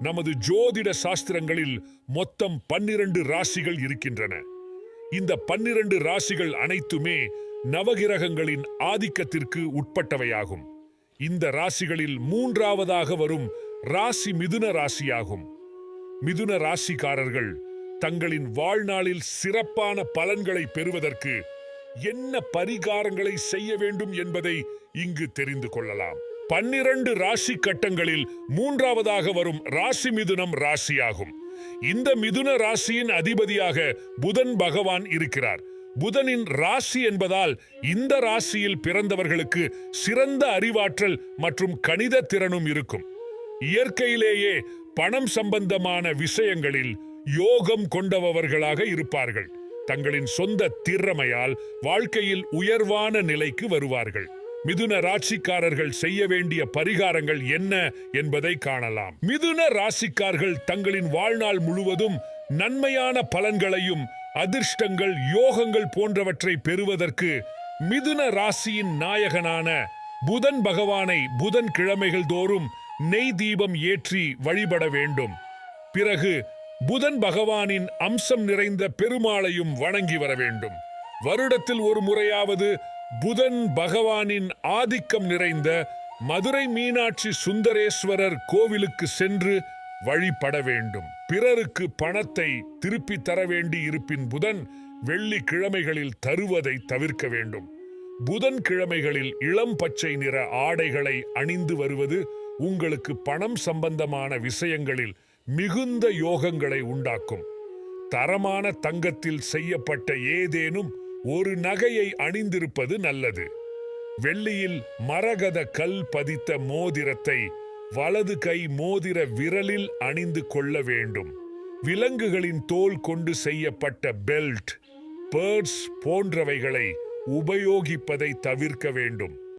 நமது ஜோதிட சாஸ்திரங்களில் மொத்தம் 12 ராசிகள் இருக்கின்றன. இந்த 12 ராசிகள் அனைத்துமே நவகிரகங்களின் ஆதிக்கத்திற்கு உட்பட்டவையாகும். இந்த ராசிகளில் 3ஆவதாக வரும் ராசி மிதுன ராசியாகும். மிதுன ராசிக்காரர்கள் தங்களின் வாழ்நாளில் சிறப்பான பலன்களை பெறுவதற்கு என்ன பரிகாரங்களை செய்ய வேண்டும் என்பதை இங்கு தெரிந்து கொள்ளலாம். 12 ராசி கட்டங்களில் 3ஆவதாக வரும் ராசி மிதுனம் ராசியாகும். இந்த மிதுன ராசியின் அதிபதியாக புதன் பகவான் இருக்கிறார். புதனின் ராசி என்பதால் இந்த ராசியில் பிறந்தவர்களுக்கு சிறந்த அறிவாற்றல் மற்றும் கணித திறனும் இருக்கும். இயற்கையிலேயே பணம் சம்பந்தமான விஷயங்களில் யோகம் கொண்டவர்களாக இருப்பார்கள். தங்களின் சொந்த திறமையால் வாழ்க்கையில் உயர்வான நிலைக்கு வருவார்கள். மிதுன ராசிக்காரர்கள் செய்ய வேண்டிய பரிகாரங்கள் என்ன என்பதை காணலாம். மிதுன ராசிக்காரர்கள் தங்களின் வாழ்நாள் முழுவதும் நன்மையான பலன்களையும் அதிர்ஷ்டங்கள் யோகங்கள் போன்றவற்றை பெறுவதற்கு மிதுன ராசியின் நாயகனான புதன் பகவானை புதன் கிழமைகள் தோறும் நெய் தீபம் ஏற்றி வழிபட வேண்டும். பிறகு புதன் பகவானின் அம்சம் நிறைந்த பெருமாளையும் வணங்கி வர வேண்டும். வருடத்தில் ஒரு முறையாவது புதன் பகவானின் ஆதிக்கம் நிறைந்த மதுரை மீனாட்சி சுந்தரேஸ்வரர் கோவிலுக்கு சென்று வழிபட வேண்டும். பிறருக்கு பணத்தை திருப்பி தர வேண்டி இருப்பின் புதன் வெள்ளி கிழமைகளில் தருவதை தவிர்க்க வேண்டும். புதன் கிழமைகளில் இளம் பச்சை நிற ஆடைகளை அணிந்து வருவது உங்களுக்கு பணம் சம்பந்தமான விஷயங்களில் மிகுந்த யோகங்களை உண்டாக்கும். தரமான தங்கத்தில் செய்யப்பட்ட ஏதேனும் ஒரு நகையை அணிந்திருப்பது நல்லது. வெள்ளியில் மரகத கல் பதித்த மோதிரத்தை வலது கை மோதிர விரலில் அணிந்து கொள்ள வேண்டும். விலங்குகளின் தோல் கொண்டு செய்யப்பட்ட பெல்ட், பர்ஸ் போன்றவைகளை உபயோகிப்பதை தவிர்க்க வேண்டும்.